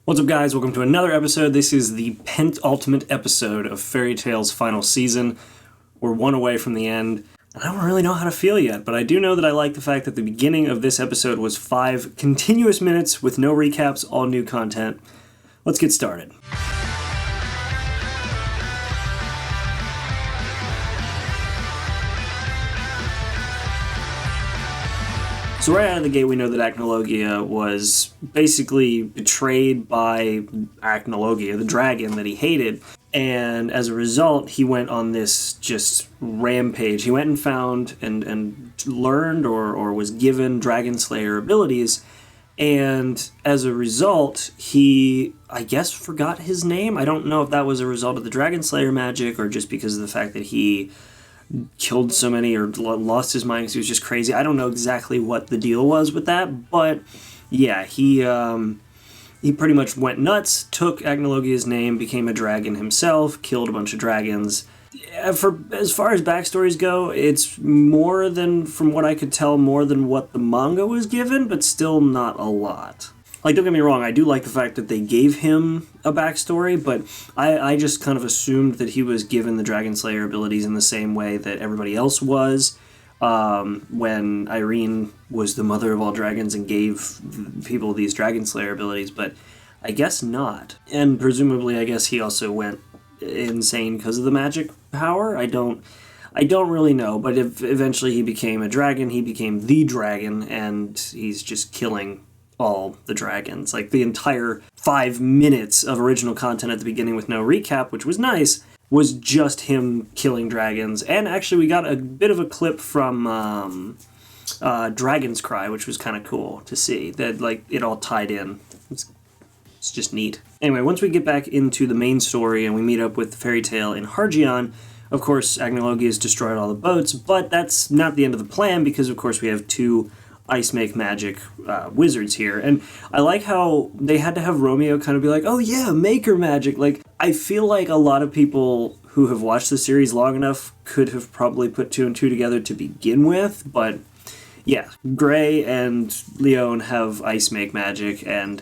What's up, guys? Welcome to another episode. This is the penultimate episode of Fairy Tail's final season. We're one away from the end, and I don't really know how to feel yet, but I do know that I like the fact that the beginning of this episode was 5 continuous minutes with no recaps, all new content. Let's get started. So right out of the gate, we know that Acnologia was basically betrayed by Acnologia, the dragon that he hated, and as a result, he went on this just rampage. He went and found and learned or was given Dragon Slayer abilities, and as a result, he, I guess, forgot his name. I don't know if that was a result of the Dragon Slayer magic or just because of the fact that he killed so many or lost his mind because he was just crazy. I don't know exactly what the deal was with that, but yeah, he pretty much went nuts, took Acnologia's name, became a dragon himself, killed a bunch of dragons. For as far as backstories go, it's more than, from what I could tell, more than what the manga was given, but still not a lot. Like, don't get me wrong, I do like the fact that they gave him a backstory, but I just kind of assumed that he was given the Dragon Slayer abilities in the same way that everybody else was when Irene was the mother of all dragons and gave people these Dragon Slayer abilities, but I guess not. And presumably, I guess he also went insane because of the magic power. I don't really know, but if eventually he became a dragon, he became the dragon, and he's just killing all the dragons. Like, the entire 5 minutes of original content at the beginning with no recap, which was nice, was just him killing dragons. And actually, we got a bit of a clip from Dragon's Cry, which was kind of cool to see, that, like, it all tied in. It's just neat. Anyway, once we get back into the main story and we meet up with the Fairy Tail in Hargeon, of course, Acnologia has destroyed all the boats, but that's not the end of the plan, because, of course, we have 2 ice make magic wizards here. And I like how they had to have Romeo kind of be like, oh yeah, maker magic. Like, I feel like a lot of people who have watched the series long enough could have probably put 2 and 2 together to begin with, but yeah, Gray and Leon have ice make magic, and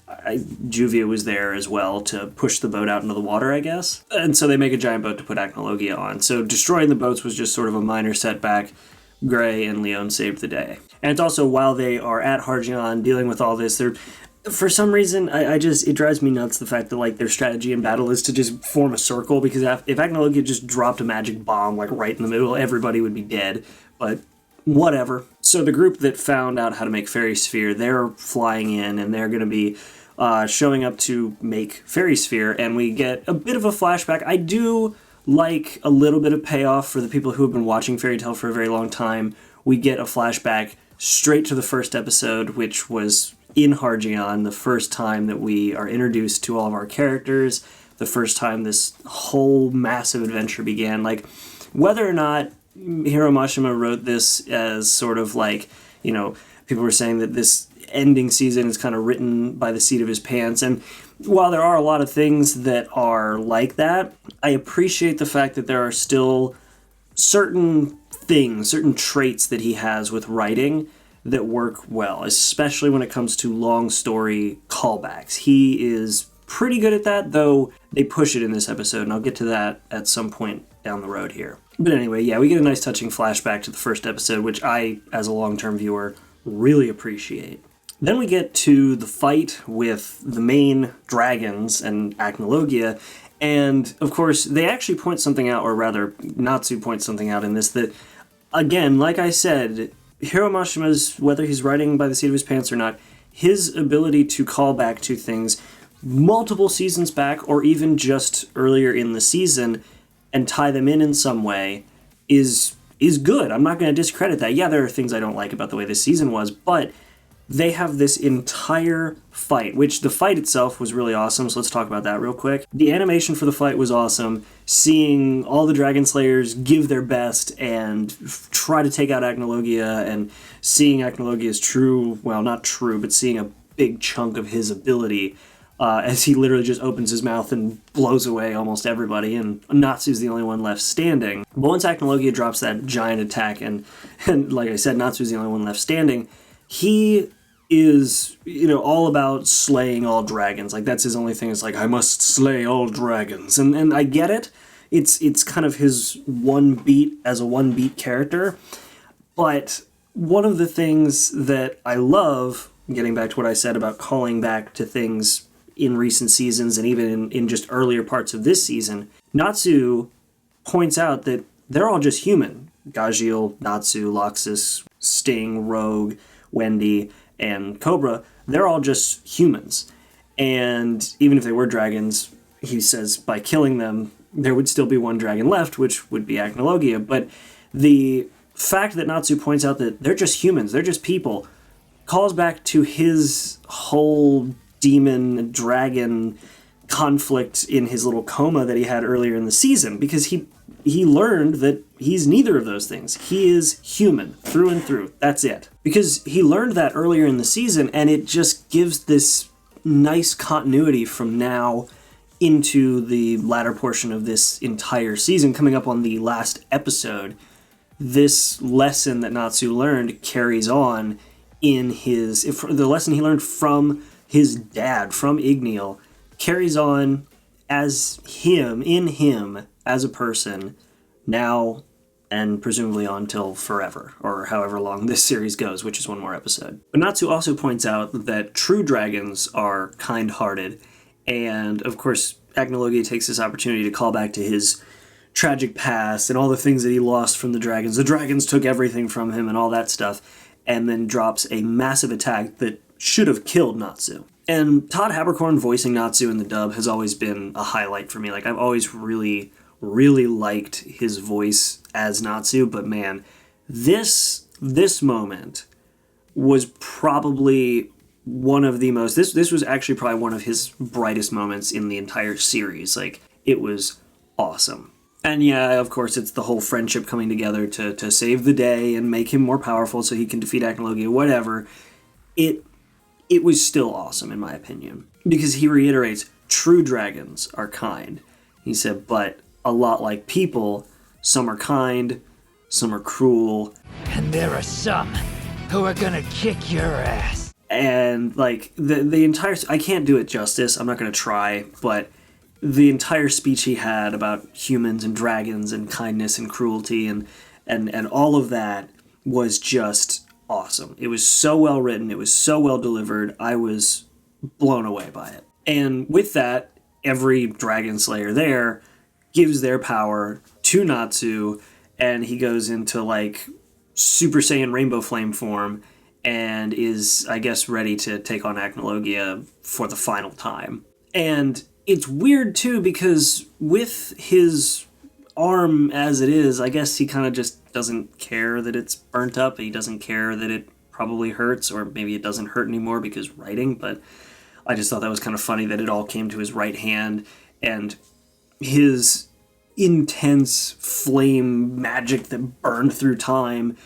Juvia was there as well to push the boat out into the water, I guess. And so they make a giant boat to put Acnologia on. So destroying the boats was just sort of a minor setback. Gray and Leon saved the day. And it's also, while they are at Hargeon dealing with all this, they're, for some reason, it drives me nuts the fact that, like, their strategy in battle is to just form a circle, because if Acnologia just dropped a magic bomb, like, right in the middle, everybody would be dead. But whatever. So the group that found out how to make Fairy Sphere, they're flying in, and they're going to be showing up to make Fairy Sphere, and we get a bit of a flashback. I do like a little bit of payoff for the people who have been watching Fairy Tail for a very long time. We get a flashback straight to the first episode, which was in Hargeon, the first time that we are introduced to all of our characters, the first time this whole massive adventure began. Like, whether or not Hiro Mashima wrote this as sort of like, you know, people were saying that this ending season is kind of written by the seat of his pants, and while there are a lot of things that are like that, I appreciate the fact that there are still certain things, certain traits that he has with writing that work well, especially when it comes to long story callbacks. He is pretty good at that, though they push it in this episode, and I'll get to that at some point down the road here. But anyway, yeah, we get a nice touching flashback to the first episode, which I, as a long-term viewer, really appreciate. Then we get to the fight with the main dragons and Acnologia, and of course they actually point something out, or rather Natsu points something out in this, that, again, like I said, Hiro Mashima's, whether he's writing by the seat of his pants or not, his ability to call back to things multiple seasons back, or even just earlier in the season, and tie them in some way is good. I'm not going to discredit that. Yeah, there are things I don't like about the way this season was, but they have this entire fight, which the fight itself was really awesome, so let's talk about that real quick. The animation for the fight was awesome. Seeing all the Dragon Slayers give their best and try to take out Acnologia, and seeing Acnologia's true, well, not true, but seeing a big chunk of his ability as he literally just opens his mouth and blows away almost everybody, and Natsu's the only one left standing. But once Acnologia drops that giant attack, and like I said, Natsu's the only one left standing, he is, all about slaying all dragons. Like, that's his only thing. It's like, I must slay all dragons. And I get it. It's kind of his one beat character. But one of the things that I love, getting back to what I said about calling back to things in recent seasons and even in just earlier parts of this season, Natsu points out that they're all just human. Gajiel, Natsu, Loxus, Sting, Rogue, Wendy, and Cobra, they're all just humans. And even if they were dragons, he says by killing them, there would still be one dragon left, which would be Acnologia. But the fact that Natsu points out that they're just humans, they're just people, calls back to his whole demon dragon conflict in his little coma that he had earlier in the season, because he learned that he's neither of those things. He is human through and through. That's it. Because he learned that earlier in the season, and it just gives this nice continuity from now into the latter portion of this entire season, coming up on the last episode. This lesson that Natsu learned carries on in the lesson he learned from his dad, from Igniel, carries on as him as a person now and presumably on till forever, or however long this series goes, which is one more episode. But Natsu also points out that true dragons are kind-hearted, and of course Acnologia takes this opportunity to call back to his tragic past and all the things that he lost from the dragons. The dragons took everything from him and all that stuff, and then drops a massive attack that should have killed Natsu. And Todd Haberkorn voicing Natsu in the dub has always been a highlight for me. Like, I've always really, really liked his voice as Natsu, but man, this moment was probably one of the most... This was actually probably one of his brightest moments in the entire series. Like, it was awesome. And yeah, of course, it's the whole friendship coming together to save the day and make him more powerful so he can defeat Acnologia, whatever. It was still awesome, in my opinion, because he reiterates, true dragons are kind. He said, but a lot like people, some are kind, some are cruel. And there are some who are gonna kick your ass. And, like, the entire... I can't do it justice, I'm not gonna try, but the entire speech he had about humans and dragons and kindness and cruelty and all of that was just awesome. It was so well written, it was so well delivered, I was blown away by it. And with that, every dragon slayer there gives their power to Natsu, and he goes into, like, Super Saiyan Rainbow Flame form and is, I guess, ready to take on Acnologia for the final time. And it's weird, too, because with his arm as it is, I guess he kind of just doesn't care that it's burnt up. He doesn't care that it probably hurts, or maybe it doesn't hurt anymore because writing, but I just thought that was kind of funny that it all came to his right hand, and his intense flame magic that burned through time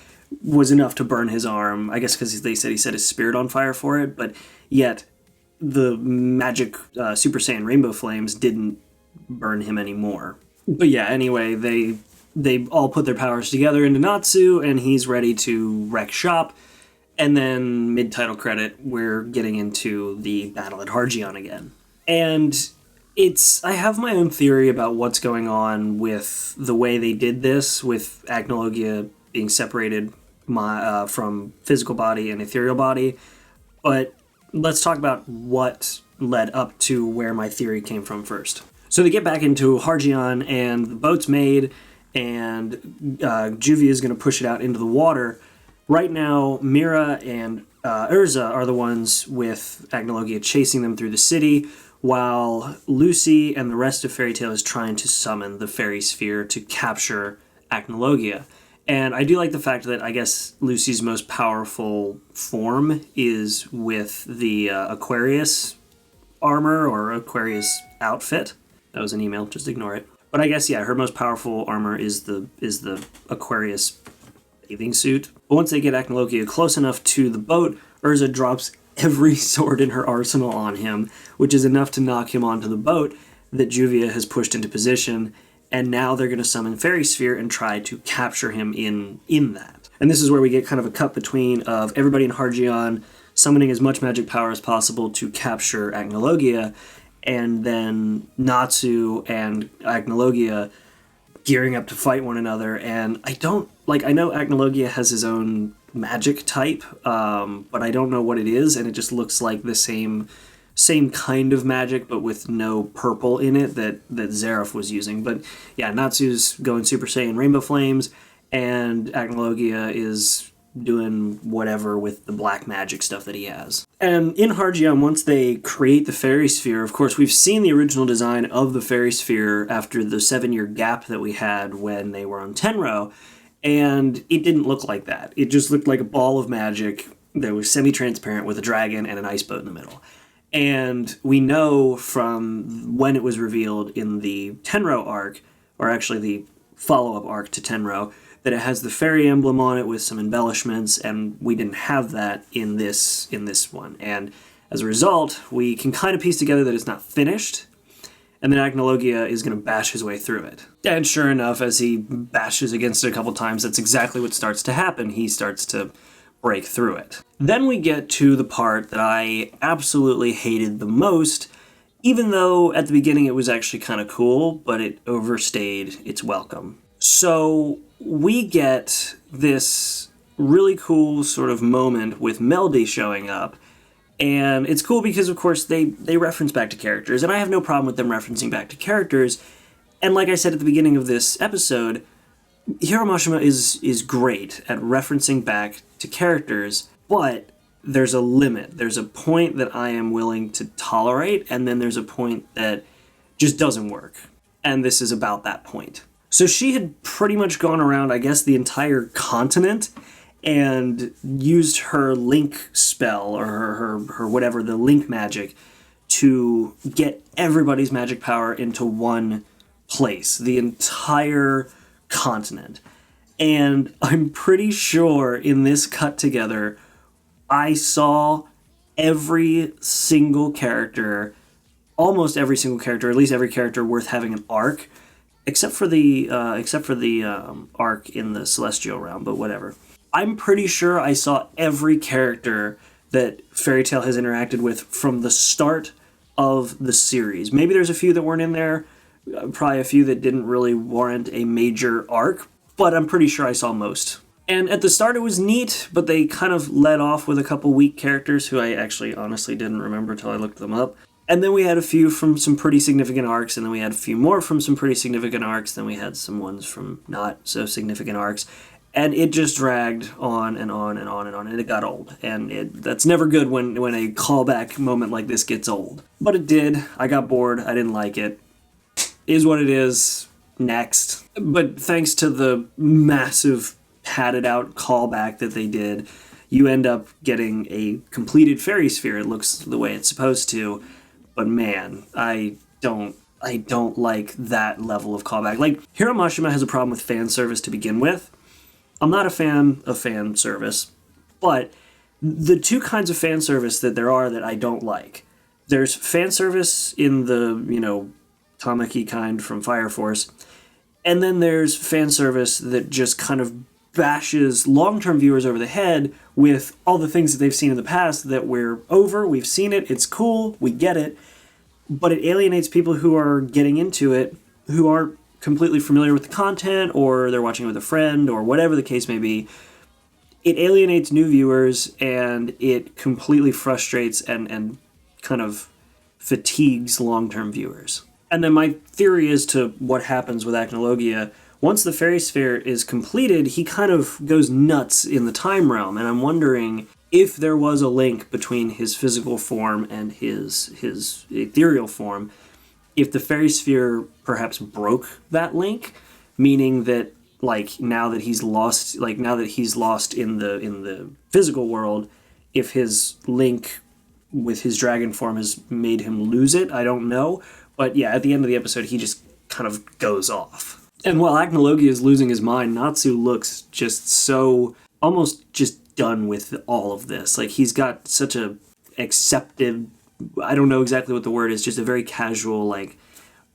was enough to burn his arm. I guess because they said he set his spirit on fire for it, but yet the magic Super Saiyan Rainbow Flames didn't burn him anymore. But yeah, anyway, they all put their powers together into Natsu, and he's ready to wreck shop. And then, mid-title credit, we're getting into the battle at Hargeon again. And I have my own theory about what's going on with the way they did this, with Acnologia being separated from physical body and ethereal body. But let's talk about what led up to where my theory came from first. So they get back into Hargeon, and the boat's made, and Juvia is going to push it out into the water. Right now, Mira and Urza are the ones with Acnologia chasing them through the city, while Lucy and the rest of Fairy Tail is trying to summon the Fairy Sphere to capture Acnologia. And I do like the fact that I guess Lucy's most powerful form is with the Aquarius armor or Aquarius outfit. That was an email, just ignore it. But I guess, yeah, her most powerful armor is the Aquarius bathing suit. But once they get Acnologia close enough to the boat, Urza drops every sword in her arsenal on him, which is enough to knock him onto the boat that Juvia has pushed into position, and now they're going to summon Fairy Sphere and try to capture him in that. And this is where we get kind of a cut between of everybody in Hargeon summoning as much magic power as possible to capture Acnologia, and then Natsu and Acnologia gearing up to fight one another. And I know Acnologia has his own magic type, but I don't know what it is, and it just looks like the same kind of magic, but with no purple in it that Xerath was using. But yeah, Natsu's going Super Saiyan Rainbow Flames, and Acnologia is doing whatever with the black magic stuff that he has. And in Hargeon, once they create the Fairy Sphere, of course, we've seen the original design of the Fairy Sphere after the 7-year gap that we had when they were on Tenro, and it didn't look like that. It just looked like a ball of magic that was semi-transparent with a dragon and an ice boat in the middle. And we know from when it was revealed in the Tenro arc, or actually the follow-up arc to Tenro, that it has the fairy emblem on it with some embellishments, and we didn't have that in this one. And as a result, we can kind of piece together that it's not finished, and then Acnologia is going to bash his way through it. And sure enough, as he bashes against it a couple times, that's exactly what starts to happen. He starts to break through it. Then we get to the part that I absolutely hated the most, even though at the beginning it was actually kind of cool, but it overstayed its welcome. So we get this really cool sort of moment with Melody showing up, and it's cool because, of course, they reference back to characters, and I have no problem with them referencing back to characters. And like I said at the beginning of this episode, Hiro Mashima is great at referencing back to characters, but there's a limit. There's a point that I am willing to tolerate, and then there's a point that just doesn't work. And this is about that point. So she had pretty much gone around, I guess, the entire continent and used her link spell, or her whatever, the link magic, to get everybody's magic power into one place, the entire continent. And I'm pretty sure in this cut together, I saw every single character, almost every single character, at least every character worth having an arc, except for the arc in the Celestial Realm, but whatever. I'm pretty sure I saw every character that Fairy Tail has interacted with from the start of the series. Maybe there's a few that weren't in there, probably a few that didn't really warrant a major arc, but I'm pretty sure I saw most. And at the start it was neat, but they kind of led off with a couple weak characters who I actually honestly didn't remember till I looked them up. And then we had a few from some pretty significant arcs, and then we had a few more from some pretty significant arcs, then we had some ones from not so significant arcs. And it just dragged on and on and on and on, and it got old. And that's never good when a callback moment like this gets old. But it did. I got bored. I didn't like it. Is what it is. Next. But thanks to the massive padded out callback that they did, you end up getting a completed Fairy Sphere. It looks the way it's supposed to. But man, I don't like that level of callback. Like, Hiro Mashima has a problem with fan service to begin with. I'm not a fan of fan service, but the two kinds of fan service that there are that I don't like. There's fan service in the, Tamaki kind from Fire Force, and then there's fan service that just kind of bashes long-term viewers over the head with all the things that they've seen in the past that we're over, we've seen it, it's cool, we get it, but it alienates people who are getting into it, who aren't completely familiar with the content, or they're watching it with a friend, or whatever the case may be. It alienates new viewers, and it completely frustrates and kind of fatigues long-term viewers. And then my theory as to what happens with Acnologia, once the Fairy Sphere is completed, he kind of goes nuts in the time realm, and I'm wondering if there was a link between his physical form and his ethereal form, if the Fairy Sphere perhaps broke that link, meaning that now that he's lost in the physical world, if his link with his dragon form has made him lose it, I don't know. But yeah, at the end of the episode, he just kind of goes off. And while Acnologia is losing his mind, Natsu looks just so almost just done with all of this. Like, he's got such a accepted, I don't know exactly what the word is, just a very casual,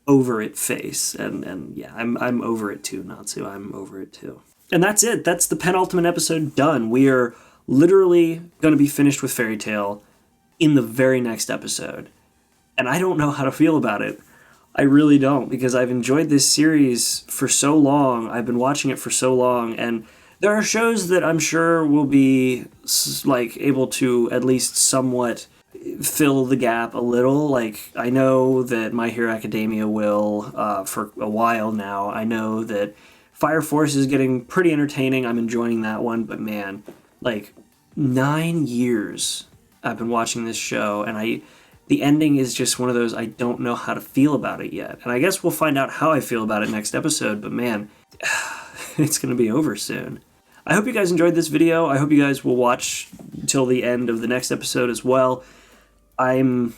over it face. And yeah, I'm over it too, Natsu. I'm over it too. And that's it. That's the penultimate episode done. We are literally going to be finished with Fairy Tail in the very next episode. And I don't know how to feel about it. I really don't, because I've enjoyed this series for so long. I've been watching it for so long, and there are shows that I'm sure will be like able to at least somewhat fill the gap a little. Like, I know that My Hero Academia will for a while now. I know that Fire Force is getting pretty entertaining. I'm enjoying that one, but man, like 9 years I've been watching this show, and the ending is just one of those, I don't know how to feel about it yet. And I guess we'll find out how I feel about it next episode, but man, it's going to be over soon. I hope you guys enjoyed this video. I hope you guys will watch till the end of the next episode as well. I'm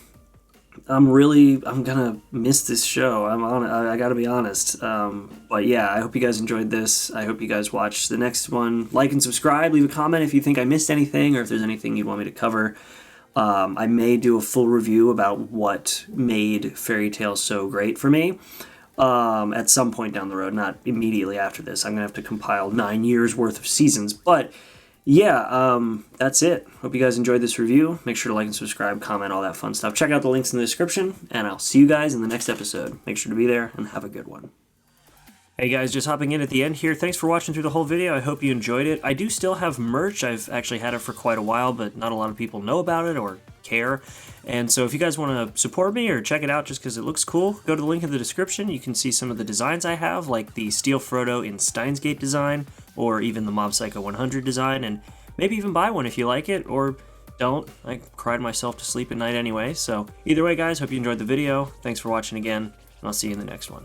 gonna miss this show. I gotta be honest. But yeah, I hope you guys enjoyed this. I hope you guys watch the next one. Like and subscribe. Leave a comment if you think I missed anything, or if there's anything you'd want me to cover. I may do a full review about what made Fairy Tail so great for me at some point down the road, not immediately after this. I'm going to have to compile 9 years worth of seasons. But yeah, that's it. Hope you guys enjoyed this review. Make sure to like and subscribe, comment, all that fun stuff. Check out the links in the description, and I'll see you guys in the next episode. Make sure to be there, and have a good one. Hey guys, just hopping in at the end here. Thanks for watching through the whole video. I hope you enjoyed it. I do still have merch. I've actually had it for quite a while, but not a lot of people know about it or care. And so if you guys want to support me or check it out just because it looks cool, go to the link in the description. You can see some of the designs I have, like the Steel Frodo in Steins Gate design, or even the Mob Psycho 100 design, and maybe even buy one if you like it, or don't. I cried myself to sleep at night anyway. So either way, guys, hope you enjoyed the video. Thanks for watching again, and I'll see you in the next one.